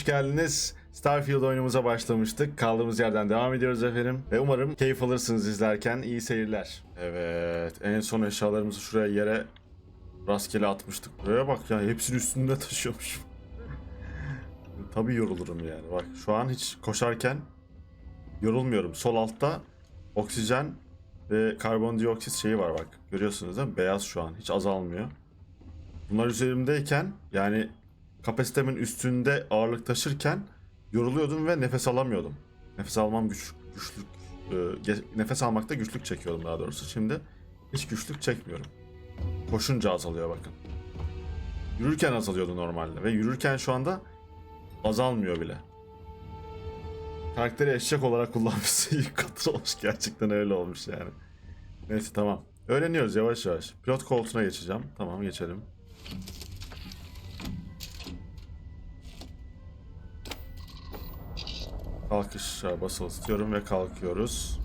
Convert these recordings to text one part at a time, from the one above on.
geldiniz. Starfield oyunumuza başlamıştık. Kaldığımız yerden devam ediyoruz efendim. Ve umarım keyif alırsınız izlerken. İyi seyirler. Evet. En son eşyalarımızı şuraya yere rastgele atmıştık. Buraya bak ya. Hepsini üstünde taşıyormuşum. Tabii yorulurum yani. Bak şu an hiç koşarken yorulmuyorum. Sol altta oksijen ve karbondioksit şeyi var bak. Görüyorsunuz değil mi? Beyaz şu an. Hiç azalmıyor. Bunlar üzerimdeyken yani kapasitemin üstünde ağırlık taşırken yoruluyordum ve nefes alamıyordum. Nefes almam nefes almakta güçlük çekiyordum daha doğrusu. Şimdi hiç güçlük çekmiyorum. Koşunca azalıyor bakın. Yürürken azalıyordu normalde ve yürürken şu anda azalmıyor bile. Karakteri eşek olarak kullanmışsın. İyi katır olmuş, gerçekten öyle olmuş yani. Neyse tamam. Öğreniyoruz yavaş yavaş. Pilot koltuğuna geçeceğim. Tamam, geçelim. Kalkışa basılı tutuyorum ve kalkıyoruz.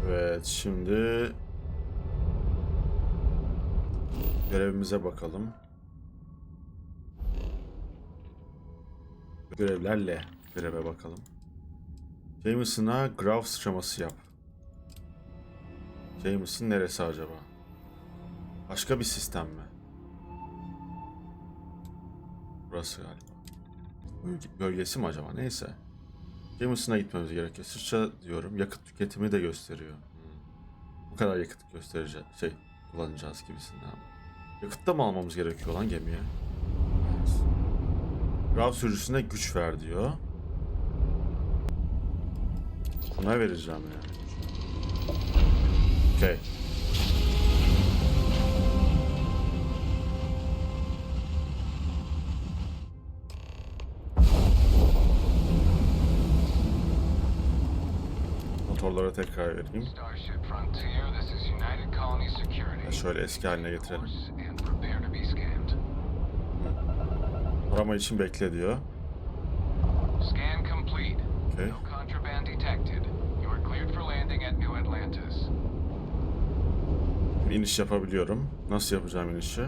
Evet, şimdi görevimize bakalım. Görevlerle göreve bakalım. Jameson'a grav sıçraması yap. Jameson neresi acaba? Başka bir sistem mi? Burası galiba. Bölgesi mi acaba? Neyse. Jameson'a gitmemiz gerekiyor. Sıçra diyorum. Yakıt tüketimi de gösteriyor. Bu kadar yakıt göstereceğiz. Kullanacağız gibisinden. Yakıt da mı almamız gerekiyor lan gemiye? Evet. Grav sürücüsüne güç ver diyor. Buna vereceğim yani. Okay. Motorlara tekrar vereyim. Şöyle eski haline getirelim. Arama için bekle diyor. Okay. İniş yapabiliyorum. Nasıl yapacağım inişi?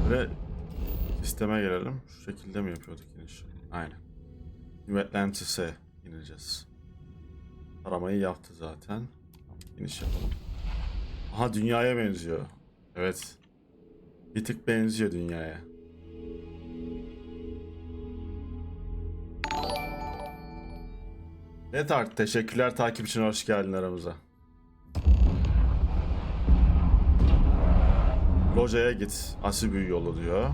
Ve sisteme gelelim. Şu şekilde mi yapıyorduk inişi? Aynen. Atlantis'e ineceğiz. Aramayı yaptı zaten. İniş yapalım. Aha, dünyaya benziyor. Evet. Bir tık benziyor dünyaya. Evet artık. Teşekkürler takip için, hoş geldin aramıza. Loja'ya git. Asibü yolu diyor.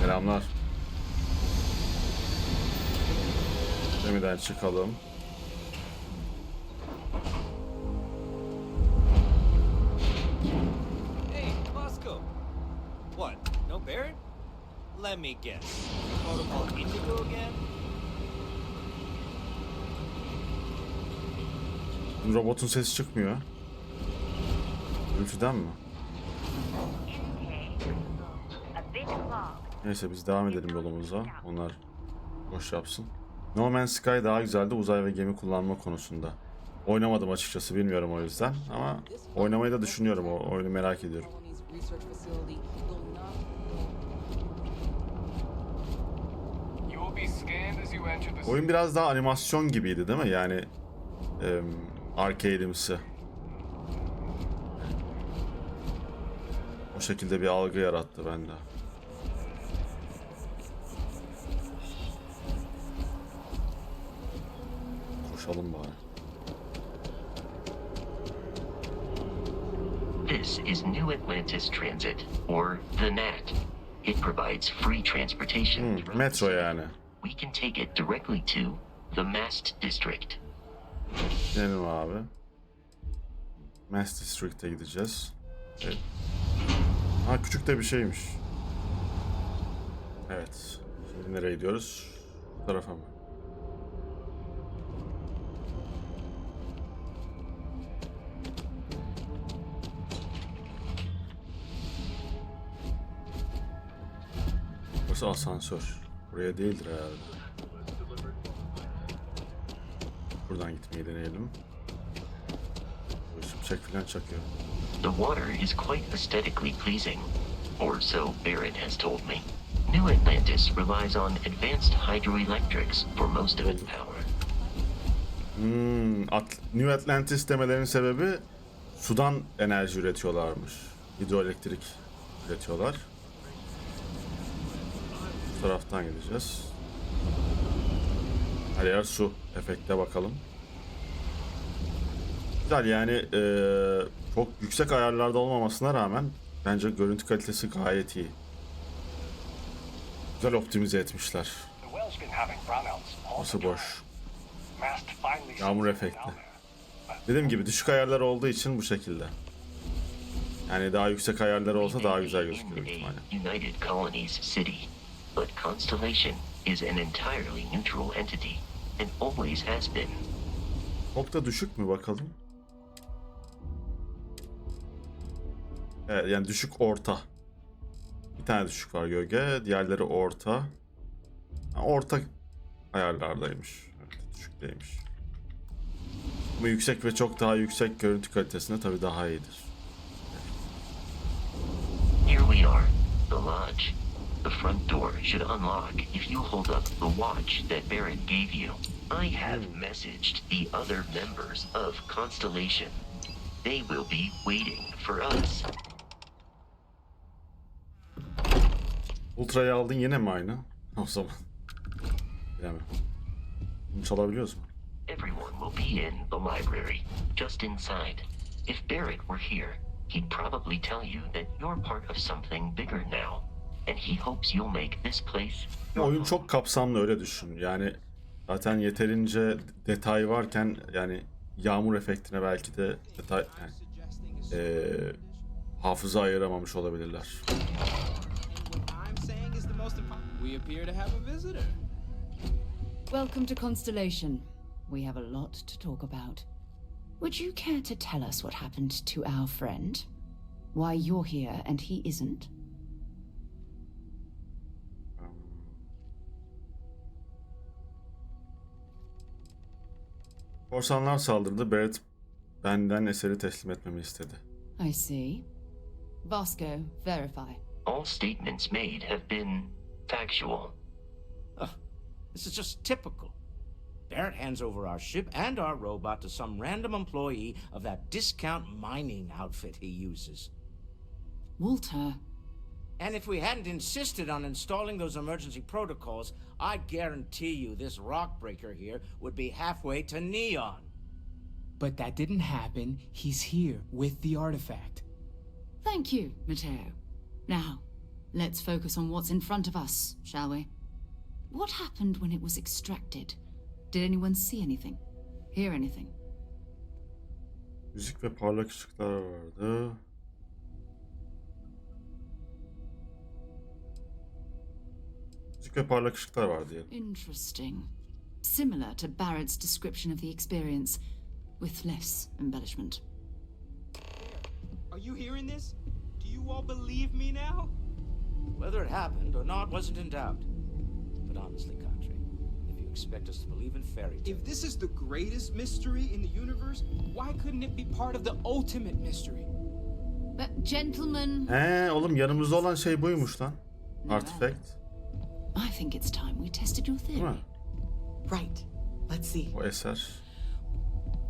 Selamlar. Gemiden çıkalım. Hey, Moscow. What? No Baron? Let me guess. Protocol Indigo again? Robotun sesi çıkmıyor. Gürültüden mi? Neyse biz devam edelim yolumuza. Onlar boş yapsın. No Man's Sky daha güzeldi uzay ve gemi kullanma konusunda. Oynamadım açıkçası, bilmiyorum o yüzden. Ama oynamayı da düşünüyorum, o oyunu merak ediyorum. Oyun biraz daha animasyon gibiydi değil mi? Yani arcade'imsi. O şekilde bir algı yarattı bende. Koşalım bari. This is New Atlantis Transit, or the NAT. It provides free transportation. Metro yani. We can take it directly to the Mast District. Benim abi. Mass District'e gideceğiz. Evet. Ha, küçük de bir şeymiş. Evet. Şimdi nereye gidiyoruz? Bu tarafa mı? Burası asansör. Buraya değildir herhalde. Buradan gitmeyi deneyelim. Şimşek falan çakıyor. The water is quite aesthetically pleasing, or so Barrett has told me. New Atlantis relies on advanced hydroelectrics for most of its power. New Atlantis demelerinin sebebi sudan enerji üretiyorlarmış. Hidroelektrik üretiyorlar. Bu taraftan gideceğiz. Her yer su. Efekte bakalım. Güzel yani çok yüksek ayarlarda olmamasına rağmen bence görüntü kalitesi gayet iyi. Güzel optimize etmişler. Nasıl boş. Yağmur efekti. Dediğim gibi düşük ayarlar olduğu için bu şekilde. Yani daha yüksek ayarları olsa daha güzel gözükür ihtimalle. United Colonies city, but Constellation is an entirely neutral entity and always has been. Çok da düşük mü bakalım? Evet, yani düşük orta. Bir tane düşük var gölge, diğerleri orta. Orta ayarlardaymış. Evet, düşük değilmiş. Bu yüksek ve çok daha yüksek görüntü kalitesinde tabii daha iyidir. Here we are, the lodge. The front door should unlock if you hold up the watch that Barrett gave you. I have messaged the other members of Constellation. They will be waiting for us. Ultra'yı aldın yine mi aynı? O zaman. Bilemem. Bunu çalabiliyoruz mu? Everyone will be in the library, just inside. If Barrett were here, he'd probably tell you that you're part of something bigger now. And he hopes you'll make this place your Oyun home. çok kapsamlı, öyle düşün. Yani zaten yeterince detay varken yani yağmur efektine belki de detay yani, hafıza ayıramamış olabilirler. We appear to have a visitor. Welcome to Constellation. We have a lot to talk about. Would you care to tell us what happened to our friend? Why you're here and he isn't? Korsanlar saldırdı. Barrett benden eseri teslim etmemi istedi. I see. Vasco, verify. All statements made have been factual. This is just typical. Barrett hands over our ship and our robot to some random employee of that discount mining outfit he uses. Walter. And if we hadn't insisted on installing those emergency protocols, I guarantee you this rock breaker here would be halfway to Neon. But that didn't happen. He's here with the artifact. Thank you, Matteo. Now, let's focus on what's in front of us, shall we? What happened when it was extracted? Did anyone see anything? Hear anything? Müzik ve parlak ışıklar vardı. Müzik ve parlak ışıklar var diyelim. Interesting. Similar to Barrett's description of the experience, with less embellishment. Are you hearing this? Do you all believe me now? Whether it happened or not wasn't in doubt. But honestly, Country, if you expect us to believe in fairy tales... If this is the greatest mystery in the universe, why couldn't it be part of the ultimate mystery? But gentlemen... Oğlum yanımızda olan şey buymuş lan. Artifact. I think it's time we tested your Değil theory. mi? Right. Let's see. O eser.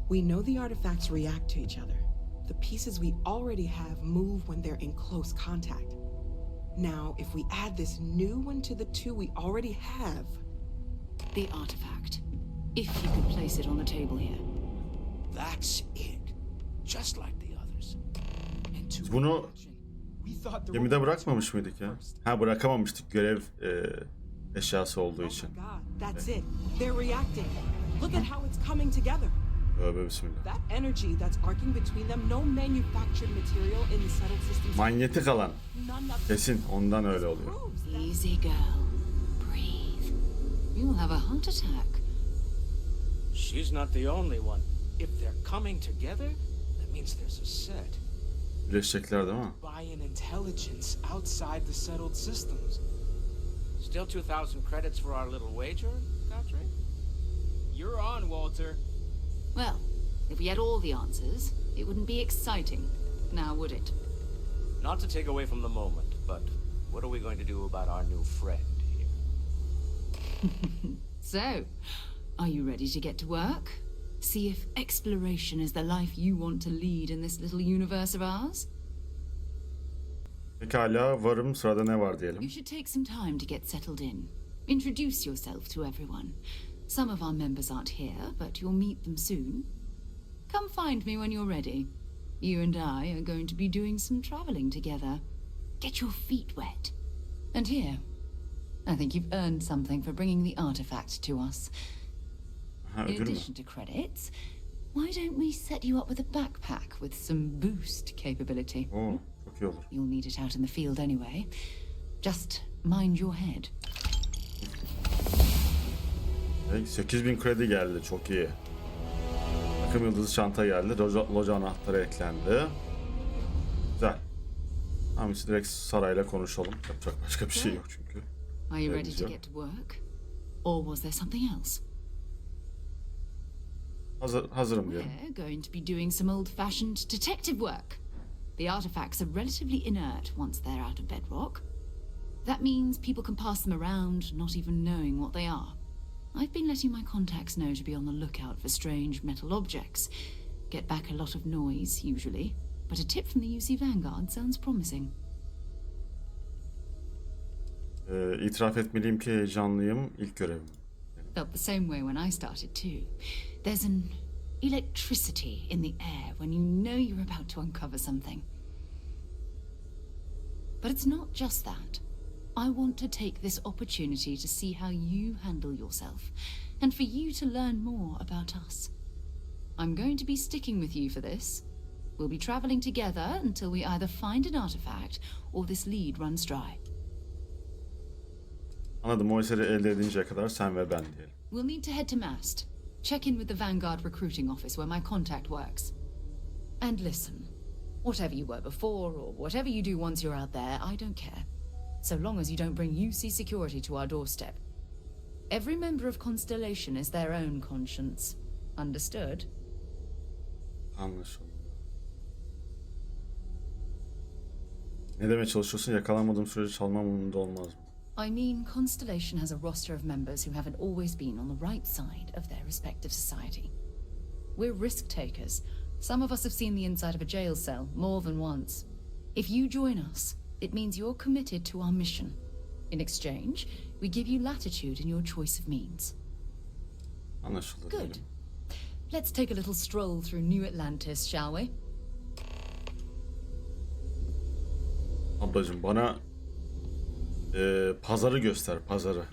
We know the artifacts react to each other. The pieces we already have move when they're in close contact. Now, if we add this new one to the two we already have... The artifact. If you could place it on the table here. That's it. Just like the others. Biz bunu gemide bırakmamış mıydık ya? Ha, bırakamamıştık görev eşyası olduğu için. Oh my God, that's it. They're reacting. Look at how it's coming together. Tövbe bismillah. That energy that's arcing between them, no manufactured material in the settled systems. Manyetik alan. None of Kesin ondan öyle oluyor. proves that. Easy, girl. Breathe. You will have a heart attack. She's not the only one. If they're coming together, that means there's a set. Birleşecekler değil mi? By an intelligence outside the settled systems. Still 2,000 credits for our little wager, Godfrey? You're on, Walter. Well, if we had all the answers, it wouldn't be exciting, now would it? Not to take away from the moment, but what are we going to do about our new friend here? So, are you ready to get to work? See if exploration is the life you want to lead in this little universe of ours? Pekala, varım, sırada ne var You diyelim. should take some time to get settled in. Introduce yourself to everyone. Some of our members aren't here, but you'll meet them soon. Come find me when you're ready. You and I are going to be doing some traveling together. Get your feet wet. And here, I think you've earned something for bringing the artifact to us. Ha, In ödül mü? addition to credits, why don't we set you up with a backpack with some boost capability? Oo, çok iyi olur. You'll need it out in the field anyway. Just mind your head. 8000 kredi geldi, çok iyi. Takım yıldızı çanta geldi. Loca anahtarı eklendi. Güzel. Tamam, biz direkt sarayla konuşalım. Yapacak başka bir şey yok çünkü. Are you ready Yerimiz to yok. get to work? Or was there something else? Hazırım diyelim. We're going to be doing some old-fashioned detective work. The artifacts are relatively inert once they're out of bedrock. That means people can pass them around, not even knowing what they are. I've been letting my contacts know to be on the lookout for strange metal objects. Get back a lot of noise, usually, but a tip from the UC Vanguard sounds promising. İtiraf etmeliyim ki heyecanlıyım. İlk görevim. Felt the same way when I started too. There's an electricity in the air when you know you're about to uncover something. But it's not just that. I want to take this opportunity to see how you handle yourself, and for you to learn more about us. I'm going to be sticking with you for this. We'll be traveling together until we either find an artifact or this lead runs dry. Anladım, o eseri elde edinceye kadar sen ve ben diyelim. We'll need to head to Mast. Check in with the Vanguard recruiting office where my contact works. And listen, whatever you were before or whatever you do once you're out there, I don't care. So long as you don't bring UC security to our doorstep. Every member of Constellation is their own conscience. Understood? Anlaşıldı. Ne demeye çalışıyorsun? Yakalanmadığım sürece çalmam umurumda olmaz mı? I mean, Constellation has a roster of members who haven't always been on the right side of their respective society. We're risk takers. Some of us have seen the inside of a jail cell more than once. If you join us, it means you're committed to our mission. In exchange, we give you latitude in your choice of means. Anlaşıldı Good. diyelim. Let's take a little stroll through New Atlantis, shall we? Ablacığım bana pazarı göster, pazarı.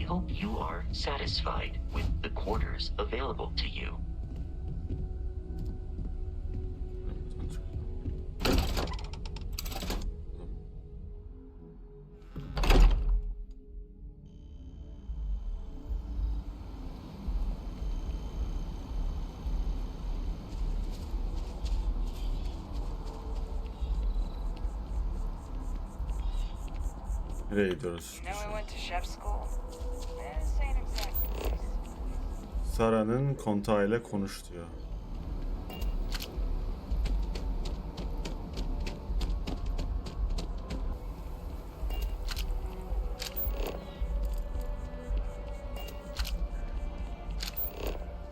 I hope you are satisfied with the quarters available to you. Nereye gidiyoruz? Know we went to chef school? This ain't exactly the place. Sara'nın kontağıyla konuş diyor.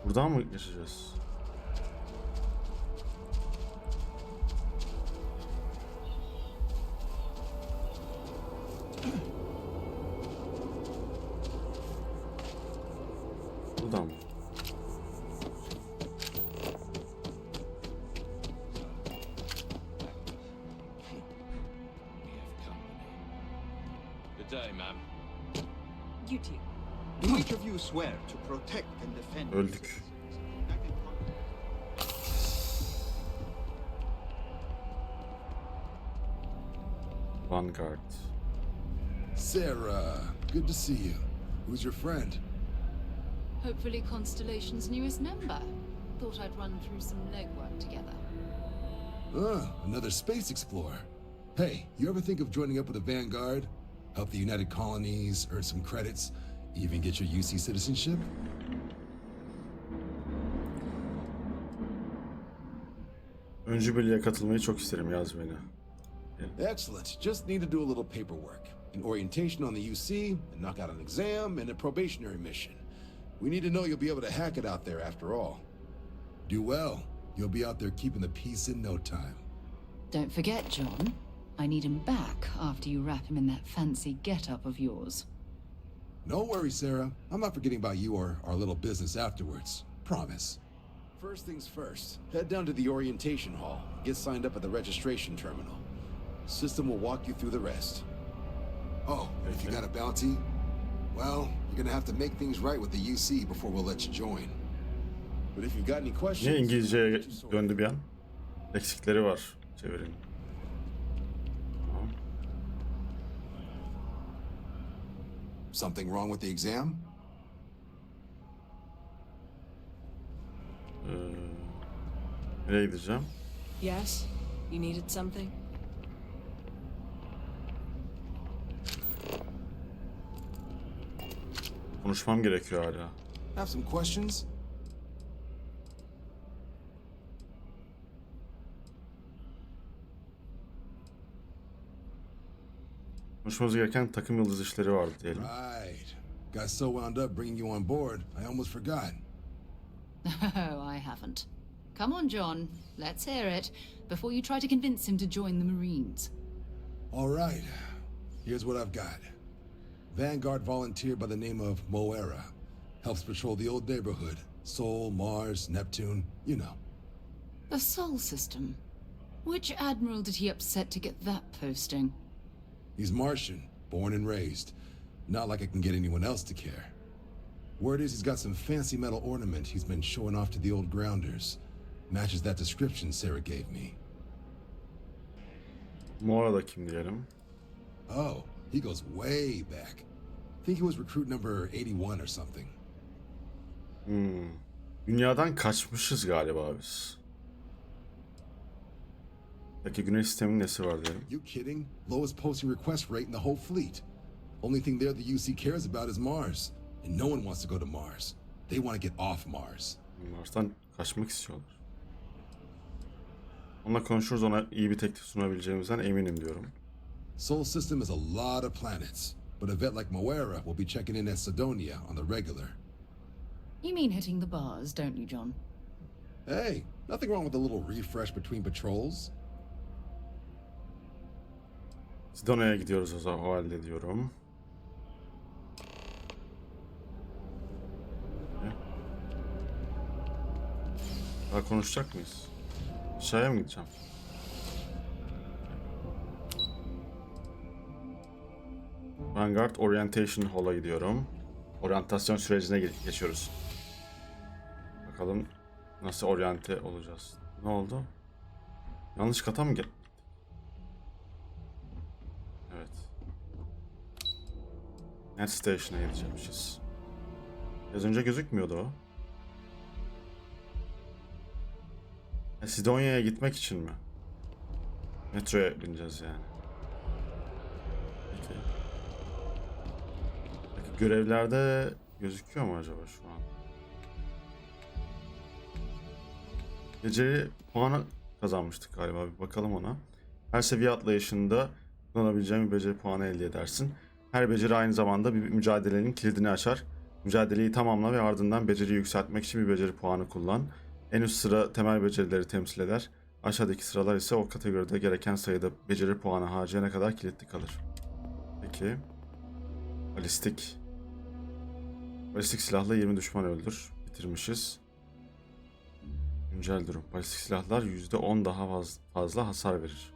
Buradan mı geçeceğiz? Buradan mı? Good day, ma'am. You too. Do each of you swear to protect and defend Öldük. Vanguard. Sarah, good to see you. Who's your friend? Hopefully Constellation's newest member. Thought I'd run through some legwork together. Another space explorer. Hey, you ever think of joining up with the Vanguard? Help the United Colonies, earn some credits, even get your UC citizenship? Öncü birliğe katılmayı çok isterim, yaz beni. Excellent. Just need to do a little paperwork. An orientation on the UC, and knock out an exam, and a probationary mission. We need to know you'll be able to hack it out there after all. Do well. You'll be out there keeping the peace in no time. Don't forget, John. I need him back after you wrap him in that fancy get-up of yours. No worries, Sarah. I'm not forgetting about you or our little business afterwards. Promise. First things first, head down to the orientation hall. Get signed up at the registration terminal. System will walk you through the rest. Oh, and if you got a bounty, well, you're gonna have to make things right with the UC before we'll let you join. But if you've got any questions... Niye İngilizceye döndü bir an? Eksikleri var. Çevirin. Tamam. Something wrong with the exam? Nereye gideceğim? Yes? You needed something? Konuşmam gerekiyor hala. Have some questions? Konuşmamız gereken takım yıldız işleri vardı diyelim. Right. Got so wound up bringing you on board, I almost forgot. Oh, I haven't. Come on, John. Let's hear it before you try to convince him to join the Marines. All right. Here's what I've got. Vanguard volunteer by the name of Moera. Helps patrol the old neighborhood. Sol, Mars, Neptune, you know. The Sol system. Which admiral did he upset to get that posting? He's Martian, born and raised. Not like I can get anyone else to care. Word is he's got some fancy metal ornament he's been showing off to the old grounders. Matches that description Sarah gave me. Moa da kim diyelim? Oh, he goes way back. Think he was recruit number 81 or something. Dünyadan kaçmışız galiba biz. Peki güneş sisteminin nesi var diyelim? You kidding? Lowest posting request rate in the whole fleet. Only thing there the UC cares about is Mars. And no one wants to go to Mars. They want to get off Mars. Mars'tan kaçmak istiyorlar. Onunla konuşuruz, ona iyi bir teklif sunabileceğimizden eminim diyorum. Sol system is a lot of planets. But a vet like Moera will be checking in at Sidonia on the regular. You mean hitting the bars, don't you, John? Hey, nothing wrong with a little refresh between patrols. Sidonia'ya gidiyoruz o halde diyorum. Daha konuşacak mıyız? Aşağıya mı gideceğim? Vanguard Orientation Hall'a gidiyorum. Oryantasyon sürecine geçiyoruz. Bakalım nasıl oryante olacağız. Ne oldu? Yanlış kata mı gittik? Evet. Net Station'a gidecekmişiz. Az önce gözükmüyordu o. Sidonia'ya gitmek için mi? Metroya bineceğiz yani. Peki. Peki görevlerde gözüküyor mu acaba şu an? Beceri puanı kazanmıştık galiba. Bir bakalım ona. Her seviye atlayışında kullanabileceğin bir beceri puanı elde edersin. Her beceri aynı zamanda bir mücadelenin kilidini açar. Mücadeleyi tamamla ve ardından beceriyi yükseltmek için bir beceri puanı kullan. En üst sıra temel becerileri temsil eder. Aşağıdaki sıralar ise o kategoride gereken sayıda beceri puanı harcayana kadar kilitli kalır. Peki. Balistik. Balistik silahla 20 düşman öldür. Bitirmişiz. Güncel durum. Balistik silahlar %10 daha fazla hasar verir.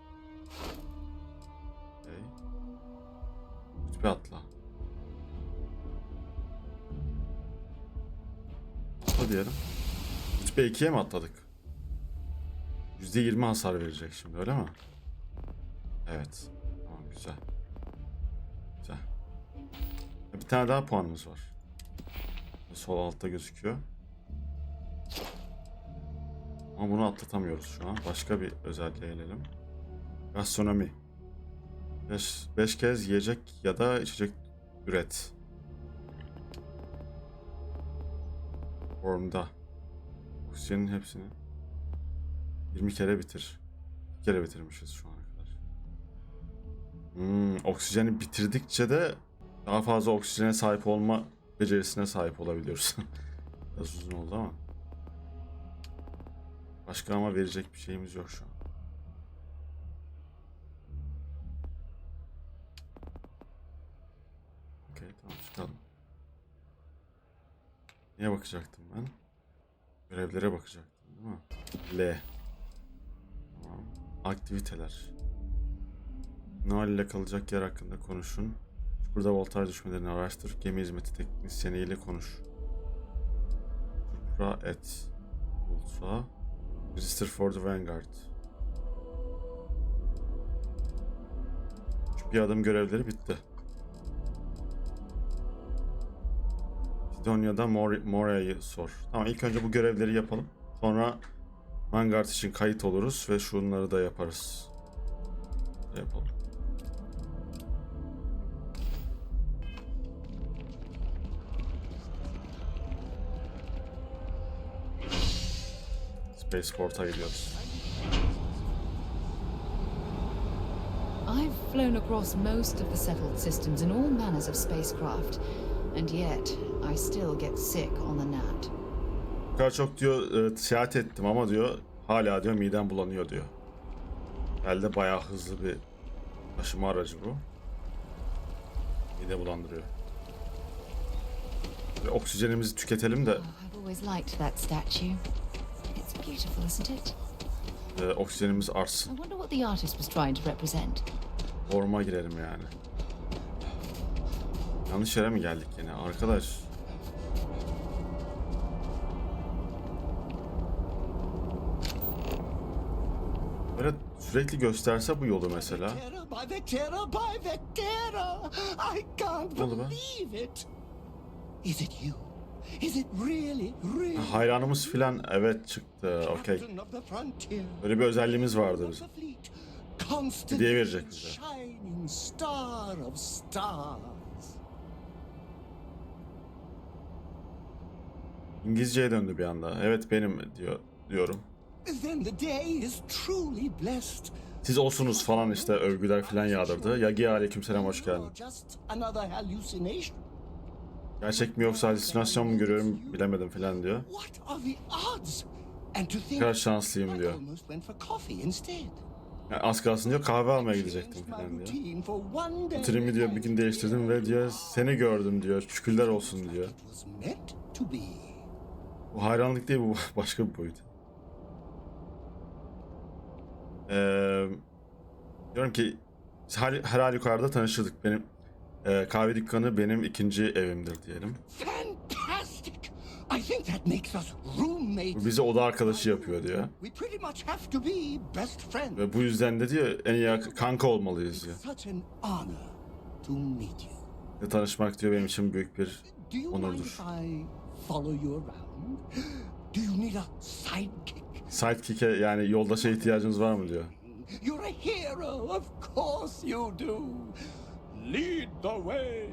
Okay. Rütbe atla. Atla diyelim. Rütbe 2'ye mi atladık? %20 hasar verecek şimdi, öyle mi? Evet. Tamam, Güzel. Güzel. Bir tane daha puanımız var. Sol altta gözüküyor. Ama bunu atlatamıyoruz şu an. Başka bir özelliğe gelelim. Gastronomi. 5 kez yiyecek ya da içecek üret. Formda. Oksijenin hepsini 20 kere bitir. 2 kere bitirmişiz şu ana kadar. Oksijeni bitirdikçe de daha fazla oksijene sahip olma becerisine sahip olabiliyoruz. Biraz uzun oldu ama. Başka ama verecek bir şeyimiz yok şu an. Okey, tamam, çıkalım. Neye bakacaktım ben? Görevlere bakacaktım değil mi? L. Tamam. Aktiviteler. Noel ile kalacak yer hakkında konuşun. Burada voltaj düşmelerini araştır. Gemi hizmeti teknisyeniyle konuş. Supra et. Ultra. Register for the Vanguard. Şu bir adım görevleri bitti. Sidonya'da Moray'ı sor. Tamam, ilk önce bu görevleri yapalım. Sonra Vanguard için kayıt oluruz ve şunları da yaparız. Yapalım. Spaceport'a gidiyoruz. I've flown across most of the settled systems in all manners of spacecraft, and yet I still get sick on the nat. Bu kadar çok diyor seyahat ettim ama diyor hala diyor midem bulanıyor diyor. Elde bayağı hızlı bir taşıma aracı bu. Mide bulandırıyor. Ve oksijenimizi tüketelim de. Oh, I've always liked that statue. It's beautiful, isn't it? Oksijenimiz artsın. I wonder what the artist was trying to represent. Forma girelim yani. Yanlış yere mi geldik yine arkadaş? Böyle sürekli gösterse bu yolu mesela. Ne oldu be? Hayranımız filan evet çıktı. Okey. Böyle bir özelliğimiz vardı bizim. Hediye verecek bize. İngilizceye döndü bir anda. Evet benim diyorum. Siz olsunuz falan işte övgüler filan yağdırdı. Yagi aleykümselam, hoş geldin. Gerçek mi yoksa halüsinasyon mu görüyorum bilemedim filan diyor. Ne kadar şanslıyım diyor. Yani az kalsın diyor kahve almaya gidecektim filan diyor. Rutinimi diyor bir gün değiştirdim ve diyor seni gördüm diyor. Şükürler olsun diyor. Bu hayranlık değil, bu başka bir boyut. Diyorum ki her halükarda tanışırdık. Benim kahve dükkanı benim ikinci evimdir diyelim. Bu bizi oda arkadaşı yapıyor diyor. Ve bu yüzden de diyor en iyi kanka olmalıyız diyor. Ve tanışmak diyor benim için büyük bir onurdur. Sidekick'e yani yoldaşa ihtiyacınız var mı diyor. You're a hero, of course you do. Lead the way.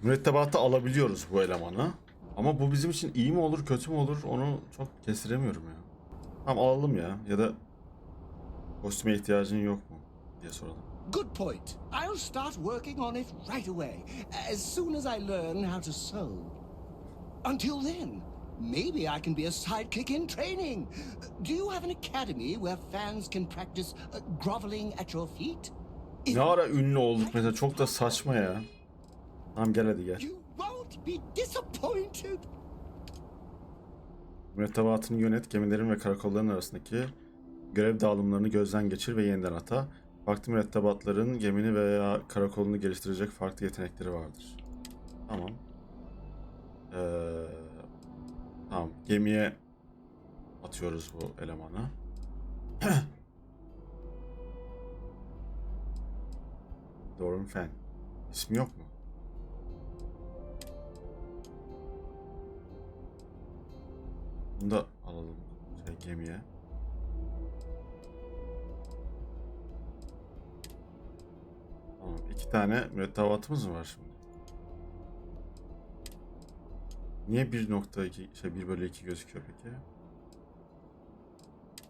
Mürettebata alabiliyoruz bu elemanı. Ama bu bizim için iyi mi olur, kötü mü olur onu çok kestiremiyorum ya. Tamam alalım ya. Ya da kostüme ihtiyacın yok mu diye soralım. Good point. I'll start working on it right away, as soon as I learn how to sew. Until then, maybe I can be a sidekick in training. Do you have an academy where fans can practice groveling at your feet? Ne ara ünlü olduk mesela, çok da saçma ya. Tamam gel hadi gel. You won't be disappointed. Mürettebatını yönet, gemilerin ve karakolların arasındaki görev dağılımlarını gözden geçir ve yeniden ata. Farklı mürettebatların gemini veya karakolunu geliştirecek farklı yetenekleri vardır. Tamam. Tamam, gemiye atıyoruz bu elemanı. Doğru mu fen? İsmi yok mu? Bunu da alalım gemiye. Tamam, 2 tane mürettebatımız mı var şimdi? Niye 1.2 1/2 gözüküyor peki?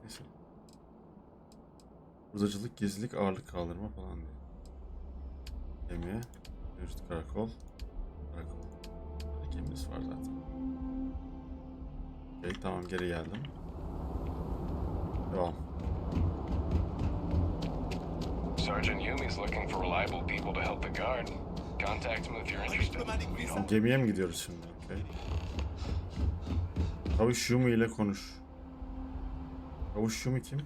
Neyse. Uzacılık, gizlilik, ağırlık kaldırma falan diyor. Gemi, mevcut karakol. Gemimiz var zaten. Okay, tamam, geri geldim. Devam. Sergeant Yumi's looking for reliable people to help the guard. Contact him if you're interested. Gemiye mi gidiyoruz şimdi? Okay. Çavuş Yumi ile konuş. Çavuş Yumi kim?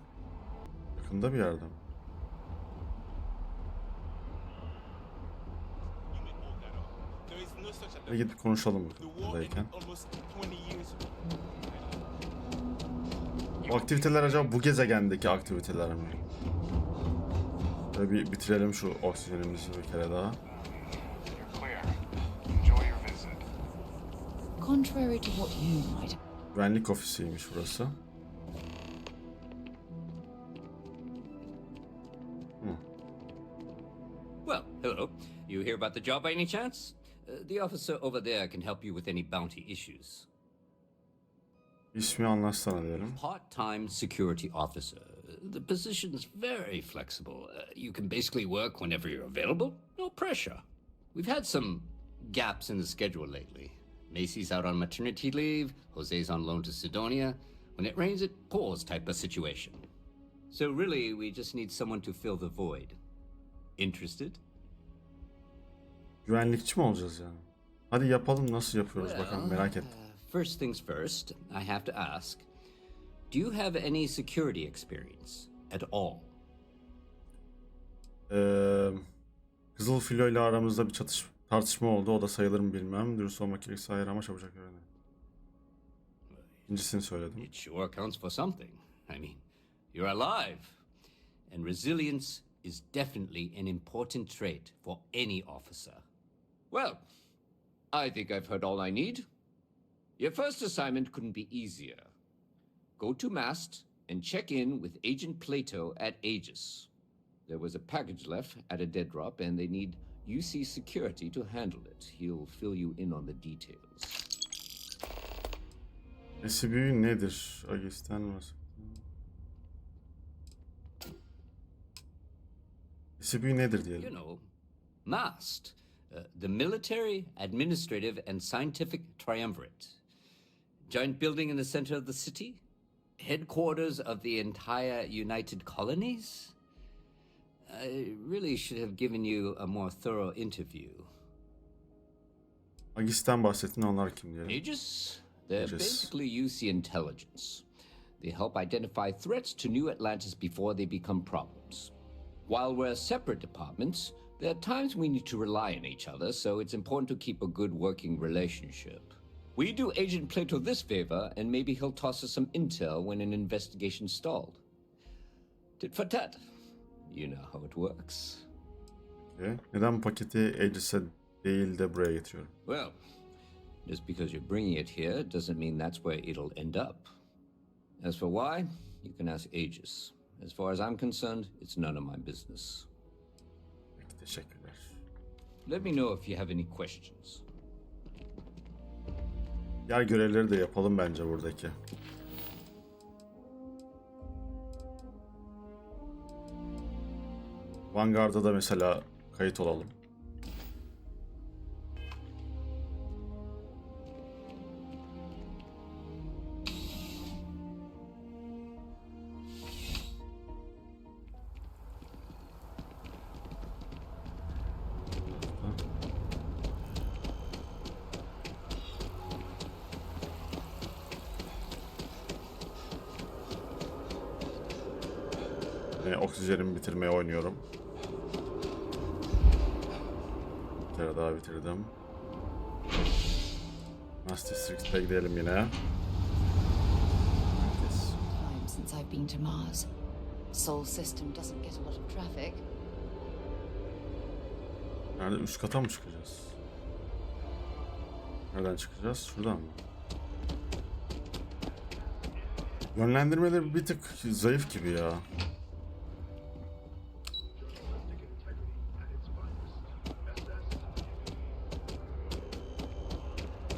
Yakında bir yerde mi? Hadi gidip konuşalım buradayken. Bu aktiviteler acaba bu gezegendeki aktiviteler mi? Böyle bir bitirelim şu oksijenimizi bir kere daha. Contrary to what you might. Güvenlik ofisiymiş burası. Well, hello. You hear about the job by any chance? The officer over there can help you with any bounty issues. İsmi anlatsana diyelim. Part-time security officer. The position's very flexible. You can basically work whenever you're available. No pressure. We've had some gaps in the schedule lately. Macy's out on maternity leave. Jose's on loan to Sidonia. When it rains, it pours type of situation. So really, we just need someone to fill the void. Interested? Güvenlikçi mi olacağız yani? Hadi yapalım, nasıl yapıyoruz bakalım, merak ettim. First things first, I have to ask, do you have any security experience at all? Kızıl Filo ile aramızda bir tartışma oldu. O da sayılır mı bilmem. Dürüst olmak gerekirse hayır ama çabucak öğrenelim. İkincisini söyledim. It sure counts for something. I mean, you're alive. And resilience is definitely an important trait for any officer. Well, I think I've heard all I need. Your first assignment couldn't be easier. Go to mast and check in with Agent Plato at Aegis. There was a package left at a dead drop and they need UC security to handle it. He'll fill you in on the details. SBU nedir? Agis'ten var. SBU nedir diyelim? You know, MAST. The Military, Administrative and Scientific Triumvirate. Giant building in the center of the city? Headquarters of the entire United Colonies? I really should have given you a more thorough interview. Agis'ten bahsettin, onlar kim diyelim? Aegis? They're Aegis. basically UC intelligence. They help identify threats to New Atlantis before they become problems. While we're separate departments, there are times we need to rely on each other, so it's important to keep a good working relationship. We do Agent Plato this favor, and maybe he'll toss us some intel when an investigation stalled. Tit for tat. You know how it works. Okay. Neden bu paketi Aegis'e değil de buraya getiriyorum? Well, just because you're bringing it here doesn't mean that's where it'll end up. As for why, you can ask Aegis. As far as I'm concerned, it's none of my business. Peki, teşekkürler. Let me know if you have any questions. Diğer görevleri de yapalım bence buradaki. Vanguard'a da mesela kayıt olalım. Oksijenimi bitirmeye oynuyorum. Bir kere daha bitirdim. Master District'e gidelim yine. Time since I've been to Mars. Sol system doesn't get a lot of traffic. Nerede? Üst kata mı çıkacağız? Nereden çıkacağız? Şuradan mı? Yönlendirmeleri bir tık zayıf gibi ya.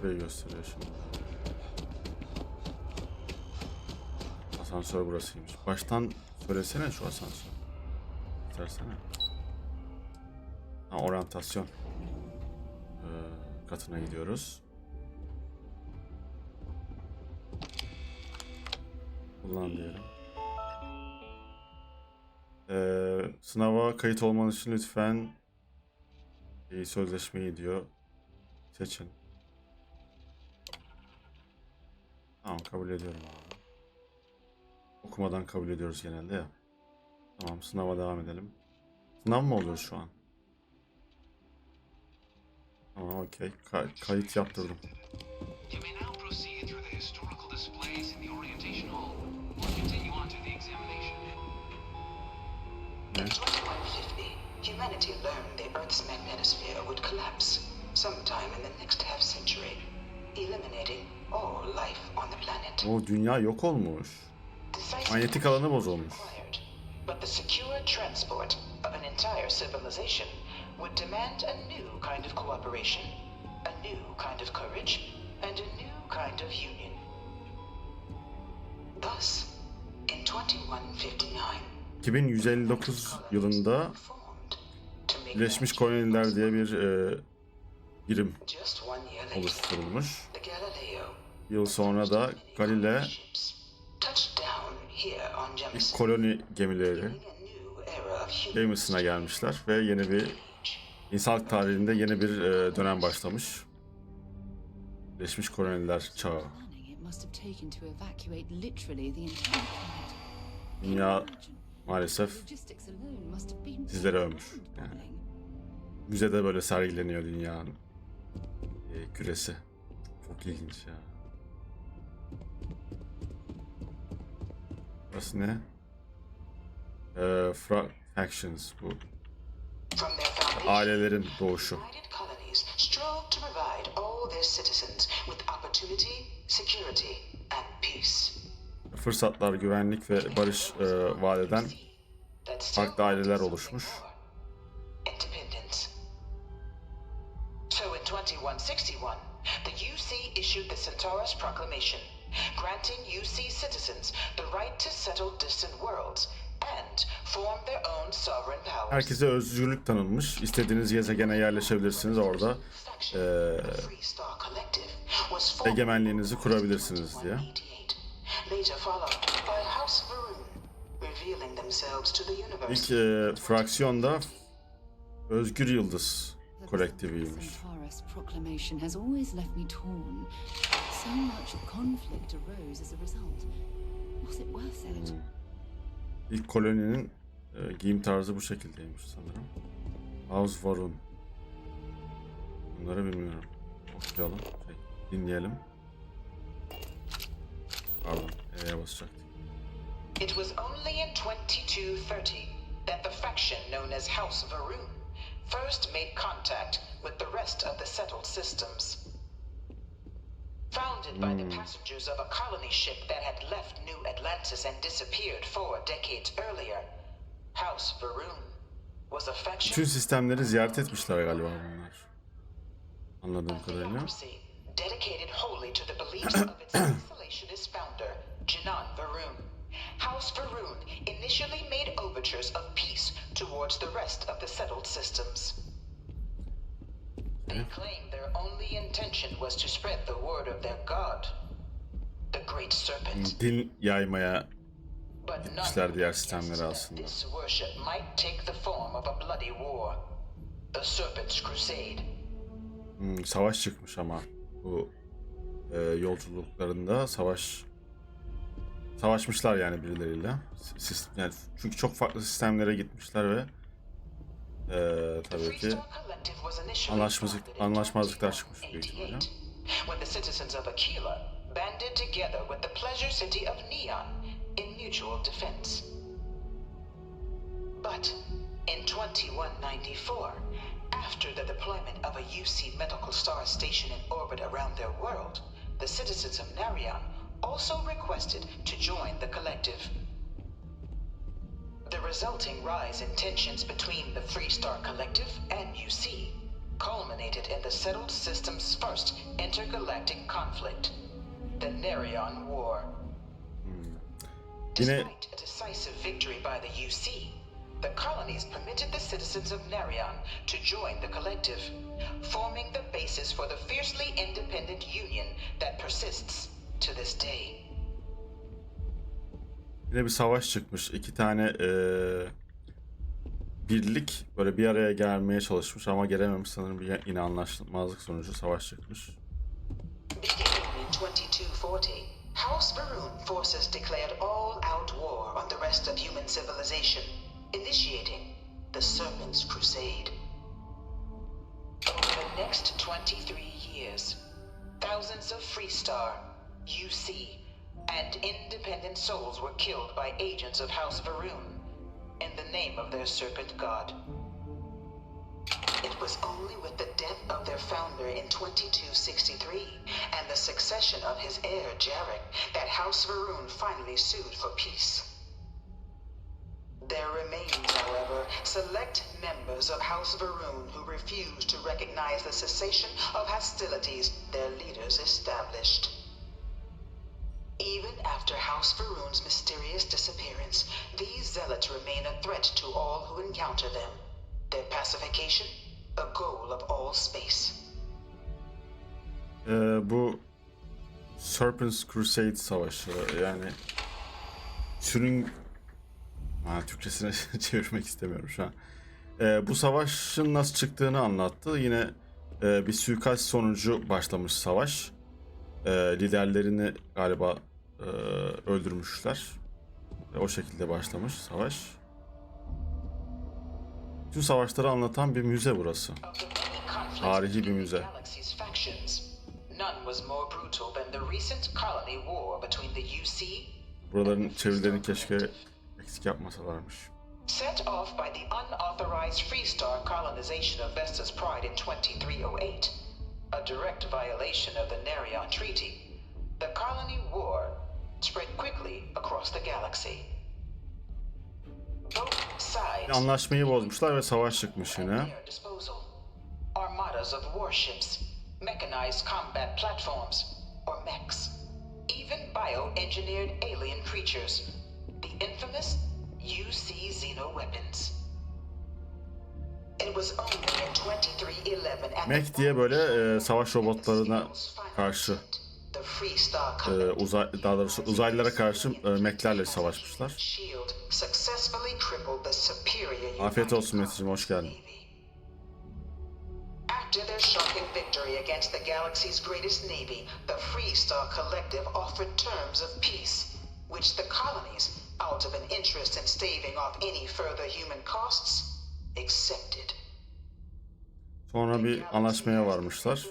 Burayı gösteriyor şimdi. Asansör burasıymış. Baştan söylesene şu asansör. İstersene. Ha, oryantasyon. Katına gidiyoruz. Kullan diyelim. Sınava kayıt olmanız için lütfen sözleşmeyi diyor. Seçin. Tamam, kabul ediyorum abi. Okumadan kabul ediyoruz genelde ya. Tamam, sınava devam edelim. Sınav mı oluyor şu an? Tamam, okey. Kayıt yaptırdım. In 2150, humanity learned the Earth's magnetosphere would collapse sometime in the next half century, eliminating all life on the planet. O dünya yok olmuş. Manyetik alanı bozulmuş. But the secure transport of an entire civilization would demand a new kind of cooperation, a new kind of courage, and a new kind of union. Thus, in 2159, 2159 yılında Birleşmiş Koloniler diye bir birim oluşturulmuş. Yıl sonra da Galile ilk koloni gemileri gemisine gelmişler ve yeni bir insanlık tarihinde yeni bir dönem başlamış. Birleşmiş Koloniler çağı. Dünya maalesef sizlere ölmüş. Yani müzede böyle sergileniyor dünyanın küresi. Çok ilginç ya. Burası ne? Factions bu. Ailelerin doğuşu. Fırsatlar, güvenlik ve barış vaat eden farklı aileler oluşmuş. So in 2161, the UC issued the Centaurus Proclamation, granting UC citizens the right to settle distant worlds and form their own sovereign powers. Herkese özgürlük tanınmış. İstediğiniz gezegene yerleşebilirsiniz, orada egemenliğinizi kurabilirsiniz diye. İlk fraksiyon da Özgür Yıldız kolektifiymiş. İlk koloninin giyim tarzı bu şekildeymiş sanırım. House Varun. Bunları bilmiyorum. Okuyalım, dinleyelim. Pardon, E'ye basacaktık. It was only in 2230 that the faction known as House Varun first made contact with the rest of the settled systems. Founded by the passengers of a colony ship that had left New Atlantis and disappeared 4 decades earlier, House Varun was a faction. Bütün sistemleri ziyaret etmişler galiba bunlar. Anladığım kadarıyla. Dedicated wholly to the beliefs of its isolationist founder, Jinan Varun. House Varun initially made overtures of peace towards the rest of the settled systems. They claimed their only intention was to spread the word of their god, the Great Serpent. Din yaymaya gitmişler diğer sistemleri aslında. This worship might take the form of a bloody war, the Serpent's Crusade. Savaş çıkmış ama bu yolculuklarında savaşmışlar yani birileriyle. Yani çünkü çok farklı sistemlere gitmişler ve tabii ki anlaşmazlıklar çıkmış büyük ihtimalle. When the citizens of Aquila banded together with the pleasure city of Neon in mutual defense. But in 2194, after the deployment of a UC medical star station in orbit around their world, the citizens of Narion also requested to join the collective. The resulting rise in tensions between the Freestar Collective and UC culminated in the settled system's first intergalactic conflict, the Narion War. Despite a decisive victory by the UC, the colonies permitted the citizens of Narion to join the collective, forming the basis for the fiercely independent union that persists to this day. Yine bir savaş çıkmış. İki tane birlik böyle bir araya gelmeye çalışmış ama gelememiş sanırım, bir yine anlaşmazlık sonucu savaş çıkmış. Beginning in 2240, House Varun forces declared all-out war on the rest of human civilization, initiating the Serpent's Crusade. Over the next 23 years, thousands of Freestar, UC, and independent souls were killed by agents of House Varun in the name of their serpent god. It was only with the death of their founder in 2263 and the succession of his heir Jarek that House Varun finally sued for peace. There remains, however, select members of House Varun who refuse to recognize the cessation of hostilities their leaders established. Even after House Varun's mysterious disappearance, these zealots remain a threat to all who encounter them. Their pacification, a goal of all space. Bu Serpent's Crusade savaşı, yani Türkçesine çevirmek istemiyorum şu an. Bu savaşın nasıl çıktığını anlattı. Yine bir suikast sonucu başlamış savaş. Liderlerini galiba öldürmüşler. O şekilde başlamış savaş. Tüm savaşları anlatan bir müze burası. Tarihi bir müze. Buraların çevirilerini keşke eksik yapmasalarmış. Set off by the unauthorized Freestar colonization of Vesta's Pride in 2308, a direct violation of the Narion Treaty, the colony war spread quickly across the galaxy. Both sides Anlaşmayı bozmuşlar ve savaş çıkmış yine. Armadas of warships, mechanized combat platforms, or mechs, even bioengineered alien creatures, the infamous UC Xeno weapons. It was only in 2311 at Mech diye böyle savaş robotlarına karşı daha doğrusu uzaylılara karşı mechlerle savaşmışlar. Afiyet olsun Metin'cim, hoş geldin. After their shocking victory against the galaxy's greatest navy, the Freestar Collective offered terms of peace, which the colonies, out of an interest in staving off any further human costs, accepted. Sonra bir anlaşmaya varmışlar.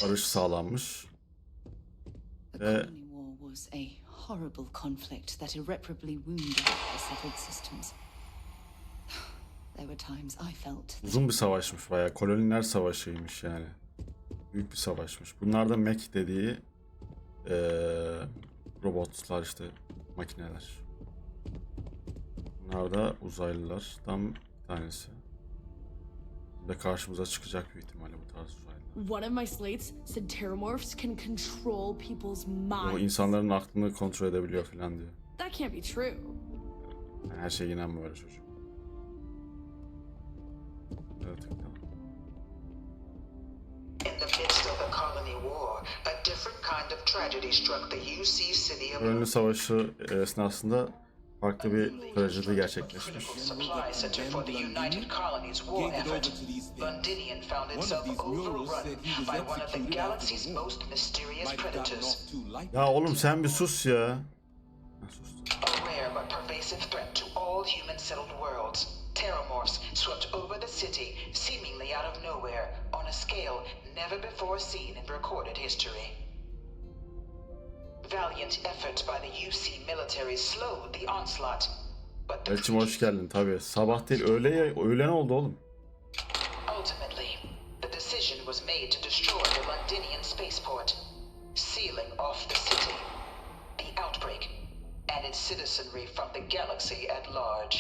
Barış sağlanmış. The colony war was a horrible conflict that irreparably wounded the settled systems. There were times I felt. Uzun bir savaşmış bayağı. Koloniler savaşıymış yani. Büyük bir savaşmış. Bunlar da mech dediği robotlar, işte makineler. Bunlar da uzaylılardan bir tanesi. Ve karşımıza çıkacak büyük ihtimalle bu tarz uzaylılar. One of my slates said terramorphs can control people's minds. O insanların aklını kontrol edebiliyor falan diyor. That can't be true. Yani her şeye inanmıyor öyle çocuk. Evet. In the midst of the colony war, a different kind of tragedy struck the UC city of Bölüm savaşı esnasında farklı bir trajedi gerçekleşmiş. supply center for the United Colonies war effort. Londinian found itself overrun by one of the galaxy's most mysterious predators. Ya oğlum sen bir sus ya. A rare but pervasive threat to all human settled worlds. Terramorphs swept over the city, seemingly out of nowhere, on a scale never before seen in recorded history. Valiant efforts by the UC military slowed the onslaught, Elçim hoş geldin tabii. Sabah değil öğlen oldu oğlum. Ultimately, the decision was made to destroy the Londinian spaceport, sealing off the city, the outbreak, and its citizenry from the galaxy at large.